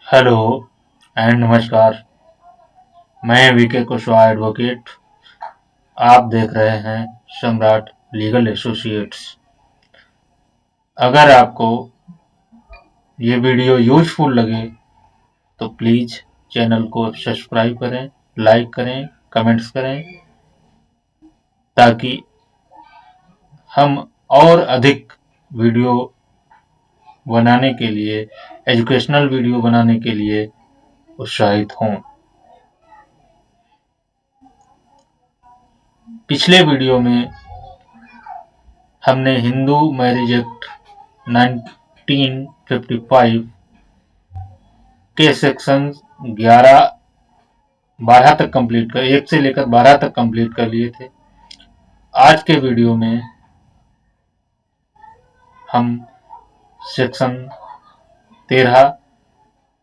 Hello and नमस्कार। मैं VK Kushwaha advocate. आप देख रहे हैं सम्राट लीगल एसोसिएट्स। अगर आपको ये वीडियो यूजफुल लगे तो प्लीज़ चैनल को सब्सक्राइब करें, लाइक करें, कमेंट्स करें, ताकि हम और अधिक वीडियो बनाने के लिए, एजुकेशनल वीडियो बनाने के लिए उत्साहित हों। पिछले वीडियो में हमने हिंदू मैरिज एक्ट 1955 के सेक्शन 11 12 तक कंप्लीट कर 1 से लेकर 12 तक कंप्लीट कर लिए थे। आज के वीडियो में हम सेक्शन 13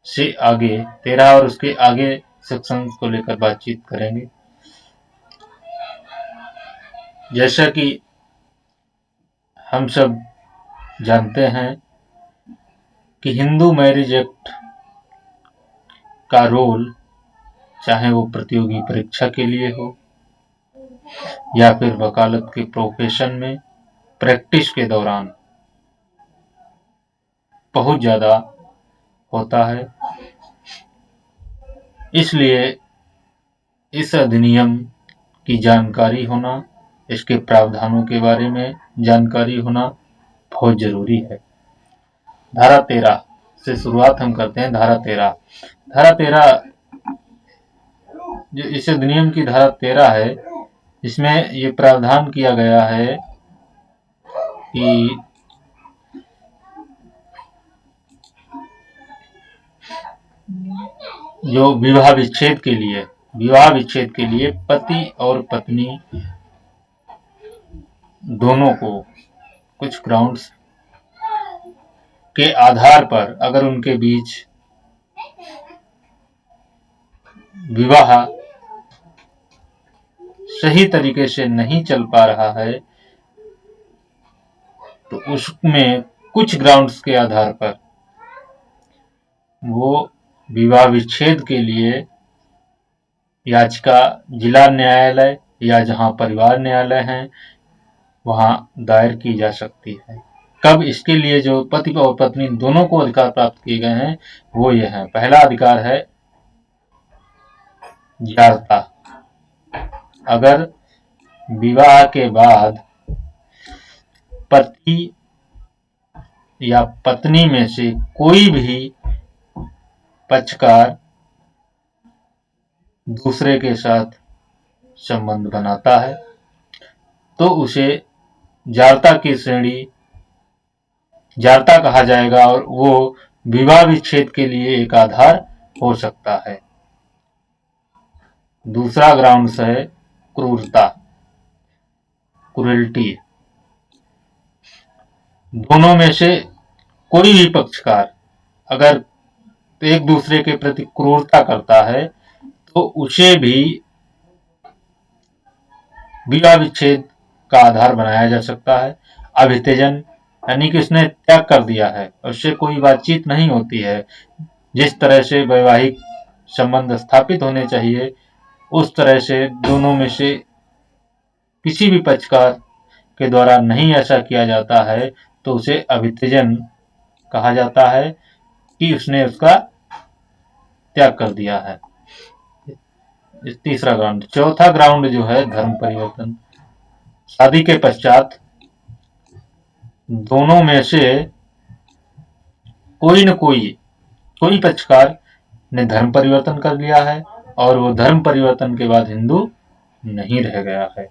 से आगे 13 और उसके आगे सेक्शन को लेकर बातचीत करेंगे। जैसा कि हम सब जानते हैं कि हिंदू मैरिज एक्ट का रोल, चाहे वो प्रतियोगी परीक्षा के लिए हो या फिर वकालत के प्रोफेशन में प्रैक्टिस के दौरान, बहुत ज़्यादा होता है। इसलिए इस अधिनियम की जानकारी होना, इसके प्रावधानों के बारे में जानकारी होना बहुत ज़रूरी है। धारा 13 से शुरुआत हम करते हैं। धारा 13 जो इस अधिनियम की धारा 13 है, इसमें ये प्रावधान किया गया है कि जो विवाह विच्छेद के लिए पति और पत्नी दोनों को कुछ ग्राउंड्स के आधार पर, अगर उनके बीच विवाह सही तरीके से नहीं चल पा रहा है, तो उसमें कुछ ग्राउंड्स के आधार पर वो विवाह विच्छेद के लिए याचिका जिला न्यायालय या जहां परिवार न्यायालय हैं वहां दायर की जा सकती है। कब? इसके लिए जो पति और पत्नी दोनों को अधिकार प्राप्त किए गए हैं वो ये हैं। पहला अधिकार है जारता। अगर विवाह के बाद पति या पत्नी में से कोई भी पक्षकार दूसरे के साथ संबंध बनाता है तो उसे जारता की श्रेणी, जारता कहा जाएगा और वो विवाह विच्छेद के लिए एक आधार हो सकता है। दूसरा ग्राउंड्स है क्रूरता, क्रुएल्टी। दोनों में से कोई भी पक्षकार अगर एक दूसरे के प्रति क्रूरता करता है तो उसे भी विवाह विच्छेद का आधार बनाया जा सकता है। अभित्यजन, यानी कि उसने त्याग कर दिया है, उससे कोई बातचीत नहीं होती है, जिस तरह से वैवाहिक संबंध स्थापित होने चाहिए उस तरह से दोनों में से किसी भी पक्षकार के द्वारा नहीं ऐसा किया जाता है तो उसे अभित्यजन कहा जाता है कि उसने उसका त्याग कर दिया है। तीसरा ग्राउंड। चौथा ग्राउंड जो है धर्म परिवर्तन। शादी के पश्चात दोनों में से कोई न कोई पक्षकार ने धर्म परिवर्तन कर लिया है और वो धर्म परिवर्तन के बाद हिंदू नहीं रह गया है।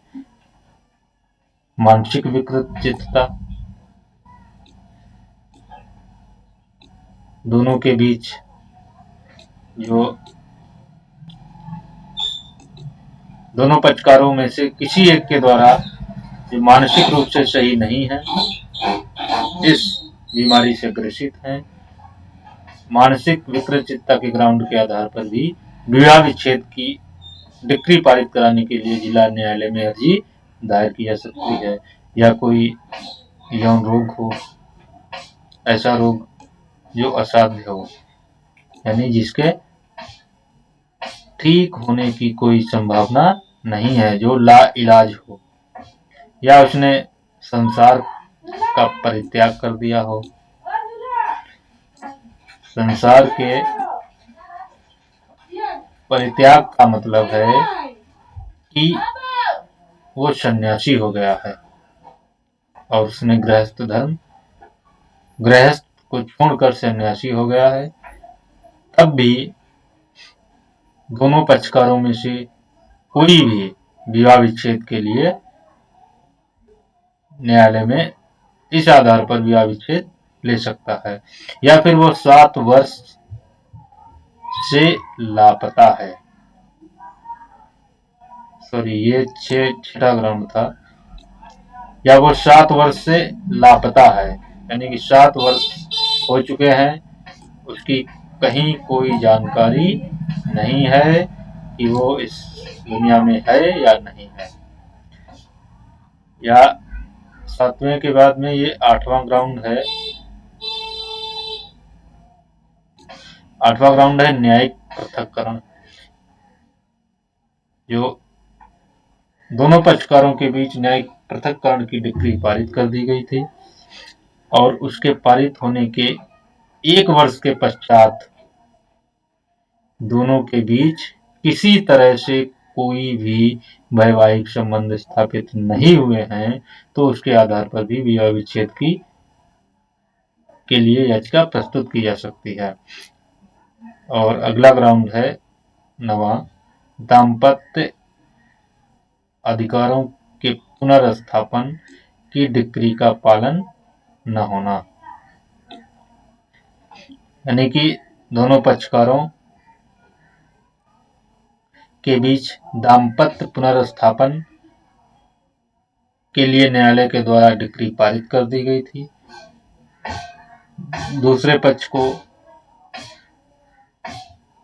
मानसिक विकृतचित्तता, दोनों के बीच जो दोनों पक्षकारों में से किसी एक के द्वारा जो मानसिक रूप से सही नहीं है, इस बीमारी से ग्रसित हैं, मानसिक विकृतचित्तता के ग्राउंड के आधार पर भी विवाह विच्छेद की डिक्री पारित कराने के लिए जिला न्यायालय में अर्जी दायर की जा सकती है। या कोई यौन रोग हो, ऐसा रोग जो असाध्य हो, यानी जिसके ठीक होने की कोई संभावना नहीं है, जो लाइलाज हो, या उसने संसार का परित्याग कर दिया हो। संसार के परित्याग का मतलब है कि वो सन्यासी हो गया है और उसने गृहस्थ को छोड़कर सन्यासी हो गया है। तब भी दोनों पक्षकारों में से कोई भी विवाह विच्छेद के लिए न्यायालय में इस आधार पर विवाह विच्छेद ले सकता है, या फिर वो 7 वर्ष से लापता है। सॉरी, ये छठा ग्राउंड था। या वो 7 वर्ष से लापता है, यानी कि 7 वर्ष हो चुके हैं, उसकी कहीं कोई जानकारी नहीं है कि वो इस दुनिया में है या नहीं है। या 7वें के बाद में ये 8वां ग्राउंड है। 8वां ग्राउंड है न्यायिक पृथक्करण। जो दोनों पक्षकारों के बीच न्यायिक पृथक्करण की डिक्री पारित कर दी गई थी और उसके पारित होने के 1 वर्ष के पश्चात दोनों के बीच किसी तरह से कोई भी वैवाहिक संबंध स्थापित नहीं हुए हैं, तो उसके आधार पर भी विवाह विच्छेद के लिए याचिका प्रस्तुत की जा सकती है। और अगला ग्राउंड है 9वां, दाम्पत्य अधिकारों के पुनर्स्थापन की डिक्री का पालन न होना, यानी कि दोनों पक्षकारों के बीच दाम्पत्य पुनर्स्थापन के लिए न्यायालय के द्वारा डिक्री पारित कर दी गई थी। दूसरे पक्ष को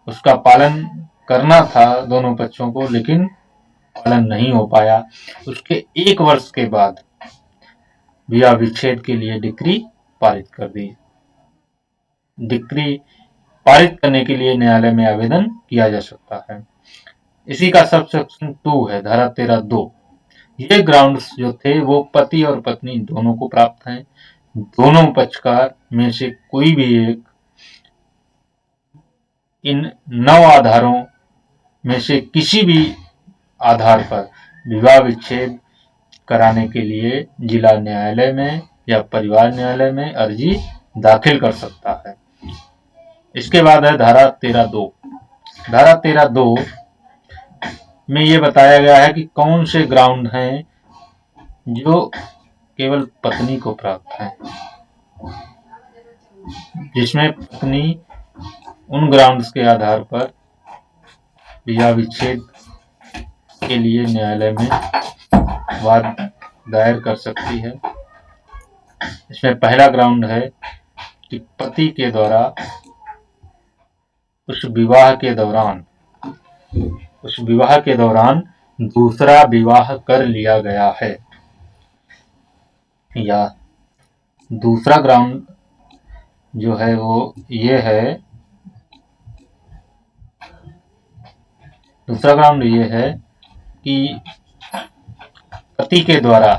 उसका पालन करना था, दोनों पक्षों को, लेकिन पालन नहीं हो पाया। उसके 1 वर्ष के बाद विवाह विच्छेद के लिए डिक्री पारित कर दी। डिक्री पारित करने के लिए न्यायालय में आवेदन किया जा सकता है। इसी का सब सेक्शन 2 है, धारा 13(2). ये ग्राउंड्स जो थे वो पति और पत्नी दोनों को प्राप्त हैं। दोनों पक्षकार में से कोई भी एक इन 9 आधारों में से किसी भी आधार पर विवाह विच्छेद कराने के लिए जिला न्यायालय में या परिवार न्यायालय में अर्जी दाखिल कर सकता है। इसके बाद है धारा 13(2). धारा 13(2) में ये बताया गया है कि कौन से ग्राउंड हैं जो केवल पत्नी को प्राप्त है, जिसमें पत्नी उन ग्राउंड्स के आधार पर विवाह विच्छेद के लिए न्यायालय में वाद दायर कर सकती है। इसमें पहला ग्राउंड है कि पति के द्वारा उस विवाह के दौरान दूसरा विवाह कर लिया गया है। या दूसरा ग्राउंड जो है वो ये है, दूसरा ग्राउंड ये है कि पति के द्वारा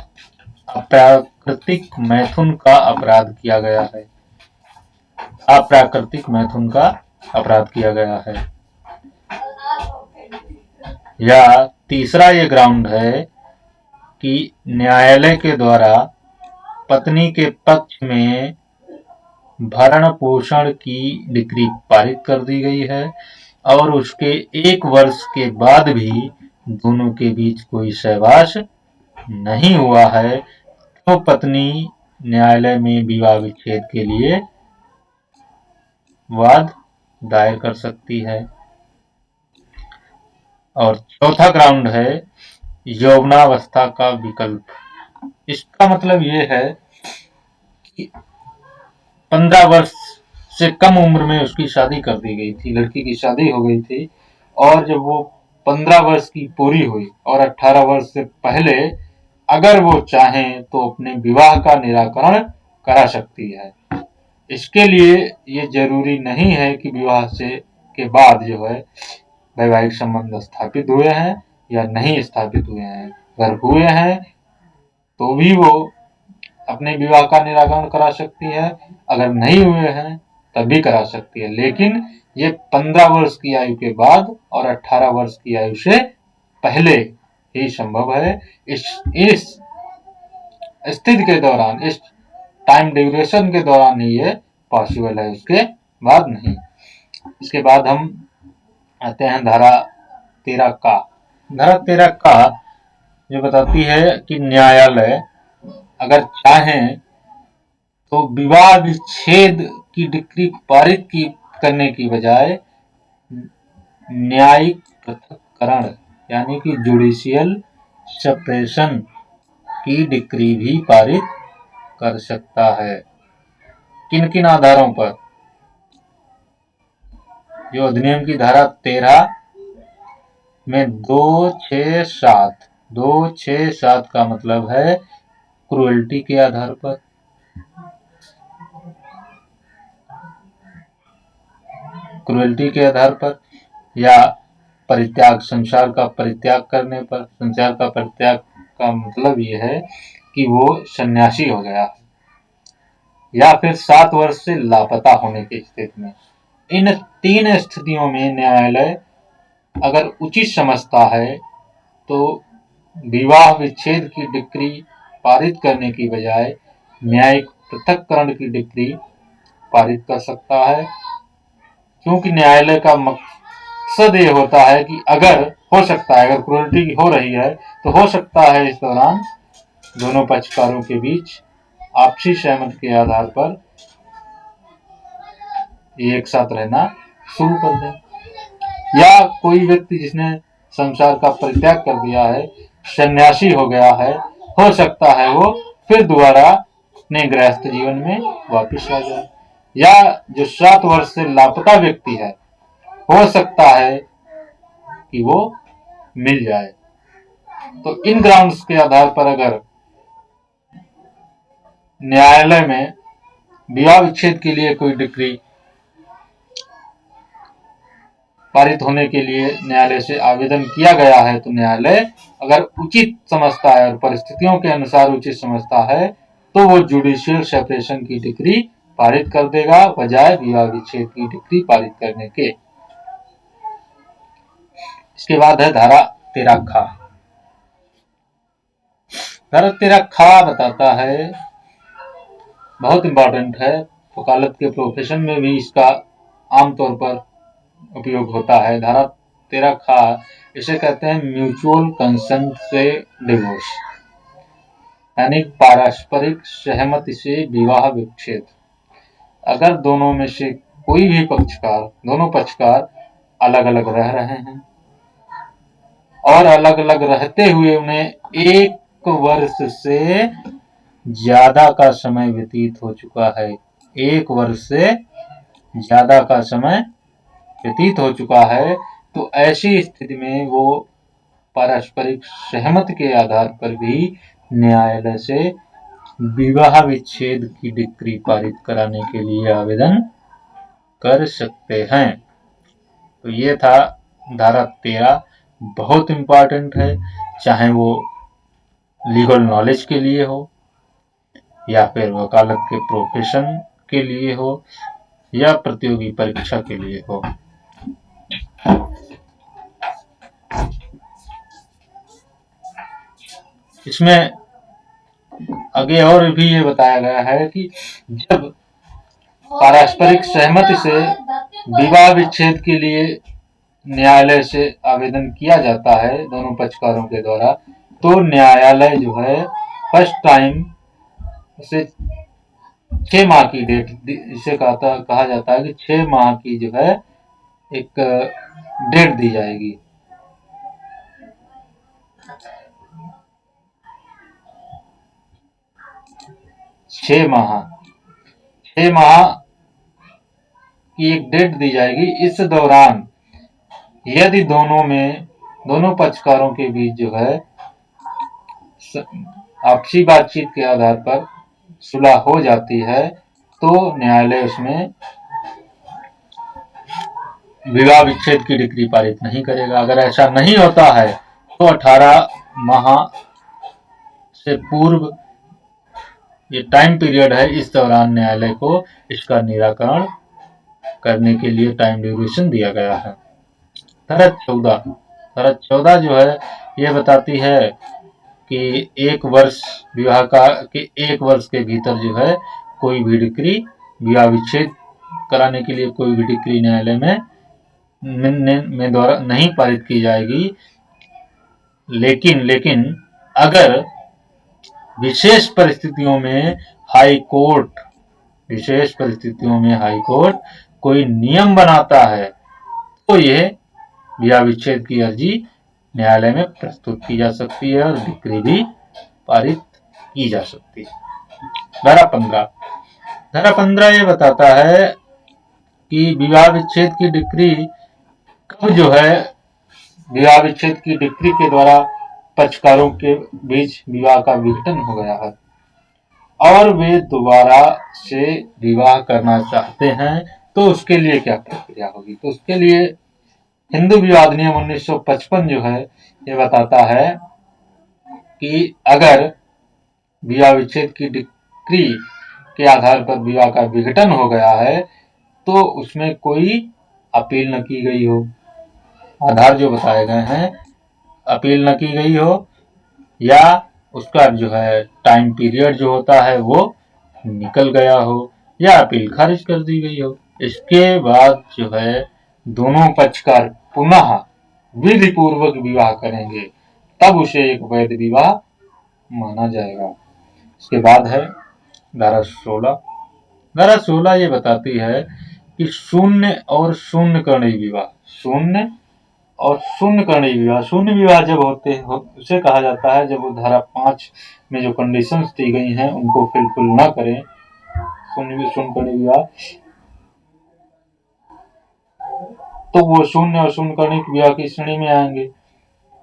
अप्राकृतिक मैथुन का अपराध किया गया है। अप्राकृतिक मैथुन का अपराध किया गया है। या तीसरा ये ग्राउंड है कि न्यायालय के द्वारा पत्नी के पक्ष में भरण पोषण की डिक्री पारित कर दी गई है और उसके 1 वर्ष के बाद भी दोनों के बीच कोई सहवास नहीं हुआ है, तो पत्नी न्यायालय में विवाह विच्छेद के लिए वाद दायर कर सकती है। और चौथा ग्राउंड है यौवनावस्था का विकल्प। इसका मतलब ये है कि 15 वर्ष से कम उम्र में उसकी शादी कर दी गई थी, लड़की की शादी हो गई थी, और जब वो 15 वर्ष की पूरी हुई और 18 वर्ष से पहले अगर वो चाहें तो अपने विवाह का निराकरण करा सकती है। इसके लिए ये जरूरी नहीं है कि विवाह से के बाद जो है वैवाहिक संबंध स्थापित हुए हैं या नहीं स्थापित हुए हैं। अगर हुए हैं तो भी वो अपने विवाह का निराकरण करा सकती है, अगर नहीं हुए हैं तब भी करा सकती है, लेकिन ये 15 वर्ष की आयु के बाद और 18 वर्ष की आयु से पहले ही संभव है। इस स्थिति के दौरान, इस टाइम ड्यूरेशन के दौरान ही ये पॉसिबल है, उसके बाद नहीं। इसके बाद हम आते हैं धारा 13 का। धारा 13 का जो बताती है कि न्यायालय अगर चाहें तो विवाह विच्छेद की डिक्री पारित करने की बजाय न्यायिक पृथक्करण यानी कि जुडिशियल सेपरेशन की डिक्री भी पारित कर सकता है। किन किन आधारों पर? जो अधिनियम की धारा 13 में 267 का मतलब है क्रूएल्टी के आधार पर, क्रूएल्टी के आधार पर, या परित्याग, संसार का परित्याग करने पर। संसार का परित्याग का मतलब ये है कि वो सन्यासी हो गया, या फिर 7 वर्ष से लापता होने की स्थिति में। इन 3 स्थितियों में न्यायालय अगर उचित समझता है तो विवाह विच्छेद की डिक्री पारित करने की बजाय न्यायिक पृथक्करण की डिक्री पारित कर सकता है, क्योंकि न्यायालय का मकसद ये होता है कि अगर हो सकता है, अगर क्रूरल्टी हो रही है तो हो सकता है इस दौरान दोनों पक्षकारों के बीच आपसी सहमति के आधार पर एक साथ रहना शुरू कर दें, या कोई व्यक्ति जिसने संसार का परित्याग कर दिया है, सन्यासी हो गया है, हो सकता है वो फिर दोबारा अपने गृहस्थ जीवन में वापस आ जाए, या जो 7 वर्ष से लापता व्यक्ति है हो सकता है कि वो मिल जाए। तो इन ग्राउंड्स के आधार पर अगर न्यायालय में विवाह विच्छेद के लिए कोई डिक्री पारित होने के लिए न्यायालय से आवेदन किया गया है, तो न्यायालय अगर उचित समझता है और परिस्थितियों के अनुसार उचित समझता है तो वो जुडिशियल सेपरेशन की डिक्री पारित कर देगा बजाय विवाह विच्छेद की डिक्री पारित करने के। इसके बाद है धारा 13 खा। धारा 13 खा बताता है, बहुत इंपॉर्टेंट है, वकालत के प्रोफेशन में भी इसका आमतौर पर उपयोग होता है। धारा 13 खा इसे कहते हैं म्यूचुअल कंसेंट से डिवोर्स, यानी पारस्परिक सहमति से विवाह विच्छेद। अगर दोनों में से कोई भी पक्षकार, दोनों पक्षकार अलग अलग रह रहे हैं और अलग अलग रहते हुए उन्हें 1 वर्ष से ज्यादा का समय व्यतीत हो चुका है, 1 वर्ष से ज्यादा का समय व्यतीत हो चुका है, तो ऐसी स्थिति में वो पारस्परिक सहमति के आधार पर भी न्यायालय से विवाह विच्छेद की डिक्री पारित कराने के लिए आवेदन कर सकते हैं। तो ये था धारा 13, बहुत इंपॉर्टेंट है, चाहे वो लीगल नॉलेज के लिए हो या फिर वकालत के प्रोफेशन के लिए हो या प्रतियोगी परीक्षा के लिए हो। इसमें आगे और भी ये बताया गया है कि जब पारस्परिक सहमति से विवाह विच्छेद के लिए न्यायालय से आवेदन किया जाता है दोनों पक्षकारों के द्वारा, तो न्यायालय जो है फर्स्ट टाइम उसे 6 माह की डेट, इसे कहा जाता है कि 6 माह की जो है एक डेट दी जाएगी। छह माह की एक डेट दी जाएगी। इस दौरान यदि दोनों पक्षकारों के बीच जो है आपसी बातचीत के आधार पर सुलह हो जाती है तो न्यायालय उसमें विवाह विच्छेद की डिक्री पारित नहीं करेगा। अगर ऐसा नहीं होता है तो 18 माह से पूर्व ये टाइम पीरियड है, इस दौरान न्यायालय को इसका निराकरण करने के लिए टाइम ड्यूरेशन दिया गया है। धारा 14 जो है ये बताती है कि एक वर्ष के 1 वर्ष के भीतर जो है कोई भी डिक्री विवाह विच्छेद कराने के लिए कोई भी डिक्री न्यायालय में द्वारा नहीं पारित की जाएगी। लेकिन अगर विशेष परिस्थितियों में हाई कोर्ट कोई नियम बनाता है तो यह विवाह विच्छेद की अर्जी न्यायालय में प्रस्तुत की जा सकती है और डिक्री भी पारित की जा सकती है। धारा 15 ये बताता है कि विवाह विच्छेद की डिक्री कब जो है विवाह विच्छेद की डिक्री के द्वारा पक्षकारों के बीच विवाह का विघटन हो गया है और वे दोबारा से विवाह करना चाहते हैं तो उसके लिए क्या प्रक्रिया होगी। तो उसके लिए हिंदू विवाह अधिनियम 1955 जो है ये बताता है कि अगर विवाह विच्छेद की डिक्री के आधार पर विवाह का विघटन हो गया है तो उसमें कोई अपील न की गई हो, आधार जो बताए गए हैं अपील न की गई हो या उसका जो है टाइम पीरियड जो होता है वो निकल गया हो या अपील खारिज कर दी गई हो। इसके बाद जो है दोनों पक्षकार पुनः विधि पूर्वक विवाह करेंगे तब उसे एक वैध विवाह माना जाएगा। इसके बाद है धारा 16। धारा 16 ये बताती है कि शून्य और शून्य करणीय विवाह शून्य विवाह जब होते हैं उसे कहा जाता है जब वो धारा 5 में जो कंडीशंस दी गई हैं उनको फुलफिल न करें। शून्य करणीय विवाह तो वो शून्य और शून्य करणीय विवाह की श्रेणी में आएंगे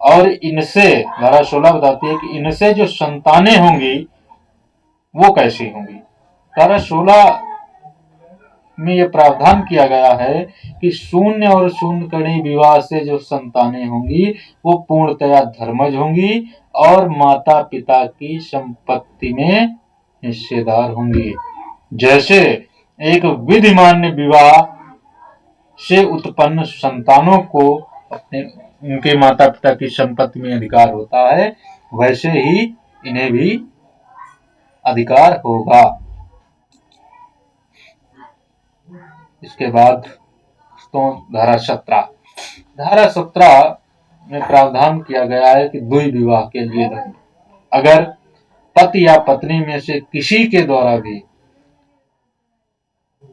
और इनसे धारा 16 बताती है कि इनसे जो संतानें होंगी वो कैसी होंगी। धारा 16 में यह प्रावधान किया गया है कि शून्य और शून्य करणीय विवाह से जो संतानें होंगी वो पूर्णतया धर्मज होंगी और माता पिता की संपत्ति में हिस्सेदार होंगी। जैसे एक विधिमान्य विवाह से उत्पन्न संतानों को अपने उनके माता पिता की संपत्ति में अधिकार होता है वैसे ही इन्हें भी अधिकार होगा। इसके बाद तो धारा 17 में प्रावधान किया गया है कि द्वि विवाह के लिए अगर पति या पत्नी में से किसी के द्वारा भी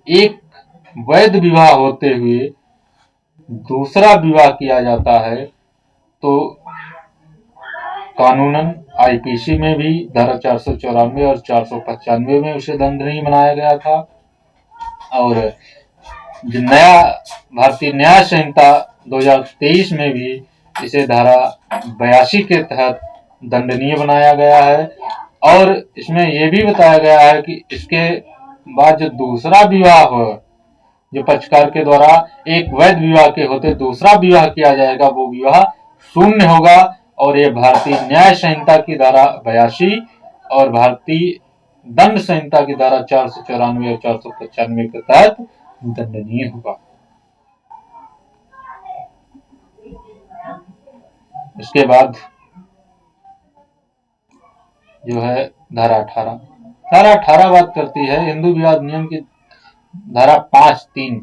एक वैध विवाह होते हुए दूसरा विवाह किया जाता है तो कानूनन आईपीसी में भी धारा 494 और 495 में उसे दंडनीय बनाया गया था और जो नया भारतीय न्याय संहिता 2023 में भी इसे धारा 82 के तहत दंडनीय बनाया गया है और इसमें यह भी बताया गया है कि इसके बाद जो दूसरा विवाह हो जो पक्षकार के द्वारा एक वैध विवाह के होते दूसरा विवाह किया जाएगा वो विवाह शून्य होगा और ये भारतीय न्याय संहिता की धारा 82 और भारतीय दंड संहिता की धारा 494 और 495 के तहत दंडनीय होगा। इसके बाद जो है धारा 18 बात करती है हिंदू विवाह नियम की धारा 5(3)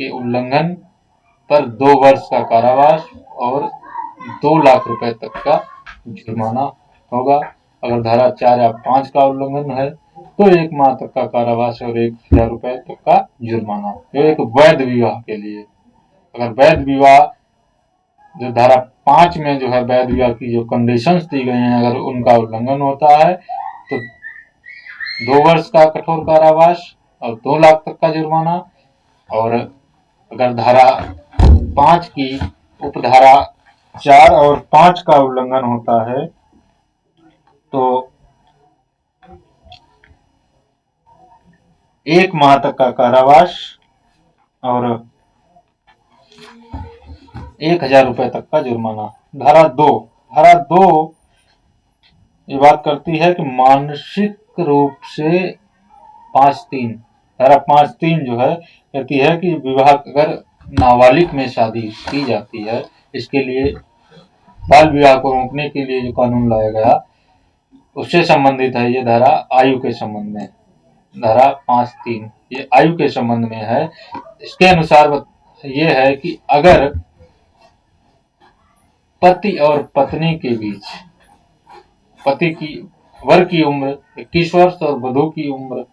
के उल्लंघन पर 2 वर्ष का कारावास और 2 लाख रुपए तक का जुर्माना होगा। अगर धारा 4 या 5 का उल्लंघन है तो 1 माह तक का कारावास और 1,000 रुपए तक का जुर्माना। ये एक वैध विवाह के लिए। अगर वैध विवाह जो धारा 5 में जो है वैध विवाह की जो कंडीशंस दी गई हैं अगर उनका उल्लंघन होता है तो 2 वर्ष का कठोर कारावास और 2 लाख तक का जुर्माना और अगर धारा 5 की उपधारा 4 और 5 का उल्लंघन होता है तो 1 माह तक का कारावास और 1000 रुपए तक का जुर्माना। धारा 2 ये बात करती है कि मानसिक रूप से 5(3) धारा 5(3) जो है कहती है कि विवाह अगर नाबालिग में शादी की जाती है, इसके लिए बाल विवाह को रोकने के लिए जो कानून लाया गया उससे संबंधित है। ये धारा आयु के संबंध में, धारा 5(3) ये आयु के संबंध में है। इसके अनुसार ये है कि अगर पति और पत्नी के बीच पति की वर की उम्र 21 वर्ष और वधू की उम्र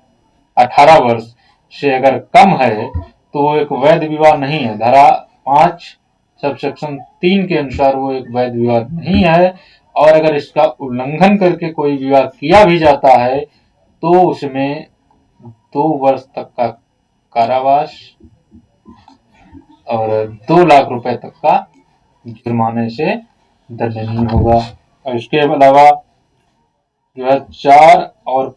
18 वर्ष से अगर कम है तो वो एक वैध विवाह नहीं है। धारा 5 सबसेक्शन 3 के अनुसार वो एक वैध विवाह नहीं है। और अगर इसका उल्लंघन करके कोई विवाह किया भी जाता है तो उसमें 2 वर्ष तक का कारावास और 2 लाख रुपए तक का जुर्माने से दंडनीय होगा। और इसके अलावा जो है 4 और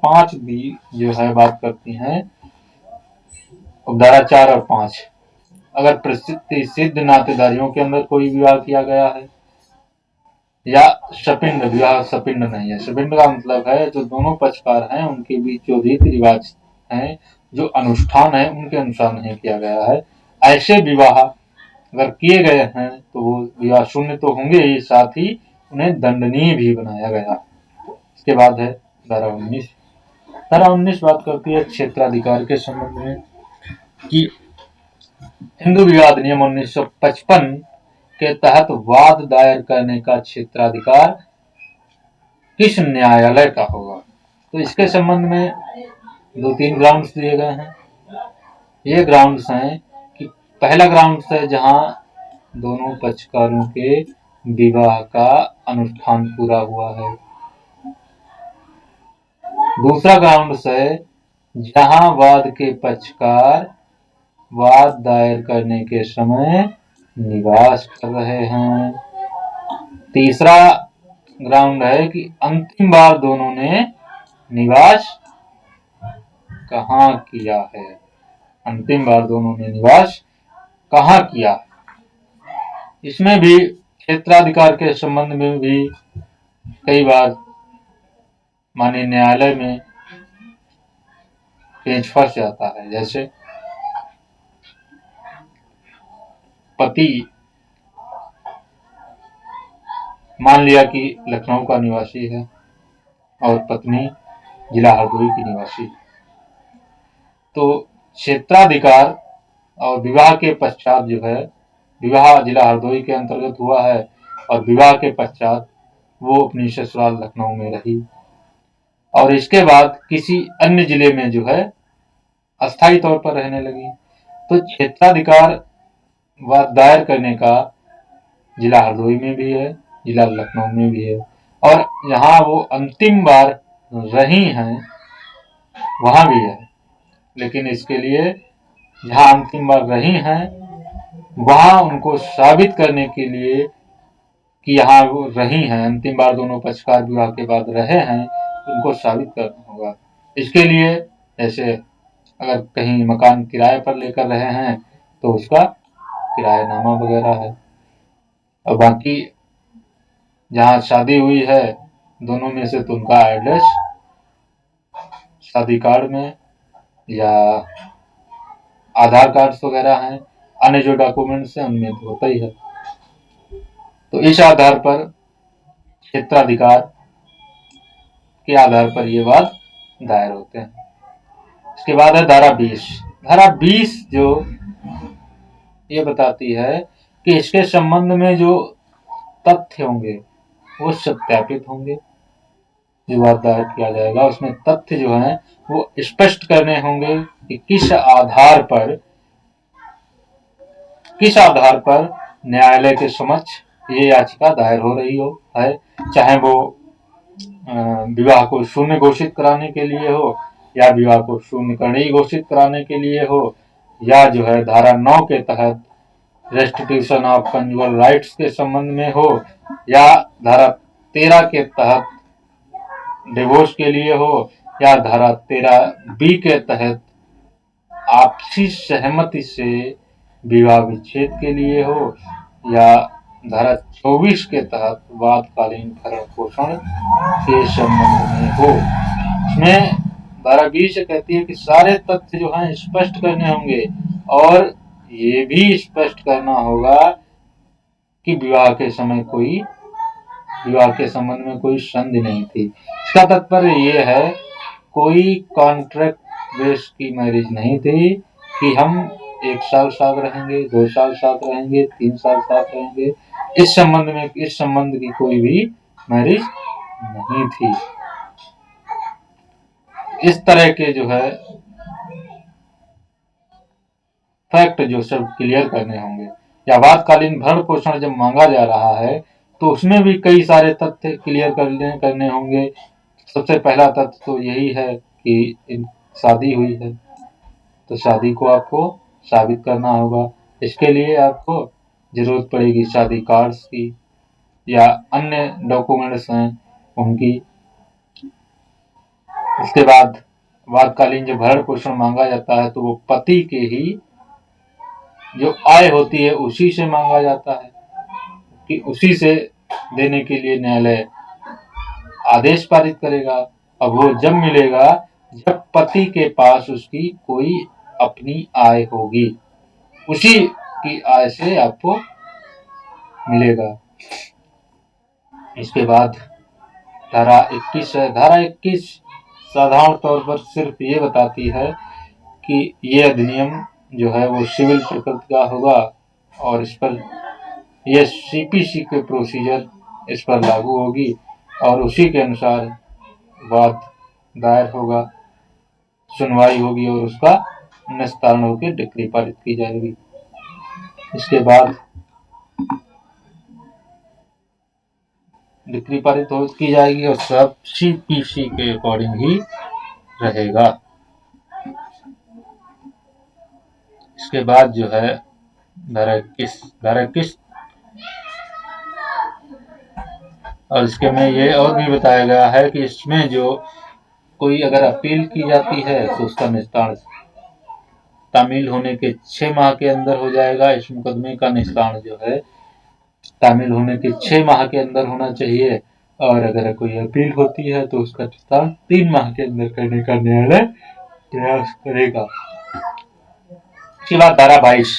5 भी जो है बात करती हैं। धारा 4 और 5 अगर प्रसिद्ध नातेदारियों के अंदर कोई विवाह किया गया है या सपिंड विवाह, सपिंड नहीं है, सपिंड का मतलब है जो दोनों पक्षकार हैं उनके बीच जो रीति रिवाज हैं, जो अनुष्ठान है उनके अनुसार नहीं किया गया है, ऐसे विवाह अगर किए गए हैं तो वो विवाह शून्य तो होंगे ही, साथ ही उन्हें दंडनीय भी बनाया गया। इसके बाद है धारा 19। धारा 19 बात करती है क्षेत्राधिकार के संबंध में कि हिंदू विवाह अधिनियम 1955 के तहत वाद दायर करने का क्षेत्राधिकार किस न्यायालय का होगा। तो इसके संबंध में 2-3 ग्राउंड्स दिए गए हैं। ये ग्राउंड्स हैं कि पहला ग्राउंड्स है जहां दोनों पक्षकारों के विवाह का अनुष्ठान पूरा हुआ है। दूसरा ग्राउंड्स है जहां वाद के पक्षकार वाद दायर करने के समय निवास कर रहे हैं। तीसरा ग्राउंड है कि अंतिम बार दोनों ने निवास कहाँ किया है, अंतिम बार दोनों ने निवास कहाँ किया। इसमें भी क्षेत्राधिकार के संबंध में भी कई बार माननीय न्यायालय में पेच फंस जाता है। जैसे पति मान लिया कि लखनऊ का निवासी है और पत्नी जिला हरदोई की निवासी, तो क्षेत्राधिकार और विवाह के पश्चात जो है, विवाह जिला हरदोई के अंतर्गत हुआ है और विवाह के पश्चात वो अपनी ससुराल लखनऊ में रही और इसके बाद किसी अन्य जिले में जो है अस्थायी तौर पर रहने लगी। तो क्षेत्राधिकार वाद दायर करने का जिला हरदोई में भी है, जिला लखनऊ में भी है, और जहां वो अंतिम बार रही हैं वहां भी है। लेकिन इसके लिए जहां अंतिम बार रही हैं वहां उनको साबित करने के लिए कि यहाँ वो रही हैं, अंतिम बार दोनों पक्षकार विवाह के बाद रहे हैं, उनको साबित करना होगा। इसके लिए जैसे अगर कहीं मकान किराए पर लेकर रहे हैं तो उसका किरायानामा वगैरह है। और बाकी जहाँ शादी हुई है दोनों में से तो उनका एड्रेस शादी कार्ड में या आधार कार्ड वगैरह हैं, अन्य जो डॉक्यूमेंट्स हैं उनमें तो होता ही है। तो इस आधार पर क्षेत्राधिकार के आधार पर ये वाद दायर होते हैं। इसके बाद है धारा 20। धारा 20 जो ये बताती है कि इसके संबंध में जो तथ्य होंगे वो सत्यापित होंगे। जो वाद दायर किया जाएगा उसमें तथ्य जो है वो स्पष्ट करने होंगे कि किस आधार पर न्यायालय के समक्ष ये याचिका दायर हो रही हो है, चाहे वो विवाह को शून्य घोषित कराने के लिए हो या विवाह को शून्य करने घोषित कराने के लिए हो, या जो है धारा 9 के तहत रेस्टिट्यूशन ऑफ कंजुगल राइट्स के संबंध में हो, या धारा 13 के तहत डिवोर्स के लिए हो, या धारा 13B के तहत आपसी सहमति से विवाह विच्छेद के लिए हो, या धारा 24 के तहत वादकालीन भरण पोषण के संबंध में हो। इसमें धारा 20 कहती है कि सारे तथ्य जो हैं स्पष्ट करने होंगे और ये भी स्पष्ट करना होगा कि विवाह के संबंध में कोई संधि नहीं थी। इसका तात्पर्य ये है कोई कॉन्ट्रैक्ट बेस की मैरिज नहीं थी कि हम 1 साल साथ रहेंगे, 2 साल साथ रहेंगे, 3 साल साथ रहेंगे। इस संबंध की कोई भी मैरिज नहीं थी। इस तरह के जो है फैक्ट जो सब क्लियर करने होंगे। या वादकालीन भरण पोषण जब मांगा जा रहा है तो उसमें भी कई सारे तथ्य क्लियर करने होंगे। सबसे पहला तथ्य तो यही है कि शादी हुई है, तो शादी को आपको साबित करना होगा। इसके लिए आपको जरूरत पड़ेगी शादी कार्ड्स की या अन्य डॉक्यूमेंट्स हैं उनकी। इसके बाद वादकालीन जो भरण पोषण मांगा जाता है तो वो पति के ही जो आय होती है उसी से मांगा जाता है कि उसी से देने के लिए न्यायालय आदेश पारित करेगा। अब वो जब मिलेगा जब पति के पास उसकी कोई अपनी आय होगी, उसी की आय से आपको मिलेगा। इसके बाद धारा 21 है। धारा 21 साधारण तौर पर सिर्फ ये बताती है कि ये अधिनियम जो है वो सिविल प्रकृति का होगा और इस पर ये सीपीसी के प्रोसीजर इस पर लागू होगी और उसी के अनुसार वाद दायर होगा, सुनवाई होगी और उसका निस्तारण होकर डिक्री पारित की जाएगी। इसके बाद डिक्री पारित की जाएगी और सब सीपीसी के अकॉर्डिंग ही रहेगा। इसके बाद जो है धारा 21 और इसके में ये और भी बताया गया है कि इसमें जो कोई अगर अपील की जाती है तो उसका निस्तारण तामील होने के 6 माह के अंदर हो जाएगा। इस मुकदमे का निस्तारण जो है तामील होने के 6 माह के अंदर होना चाहिए और अगर कोई अपील होती है तो उसका निस्तारण 3 माह के अंदर करने का न्यायालय प्रयास करेगा। इसके बाद धारा 22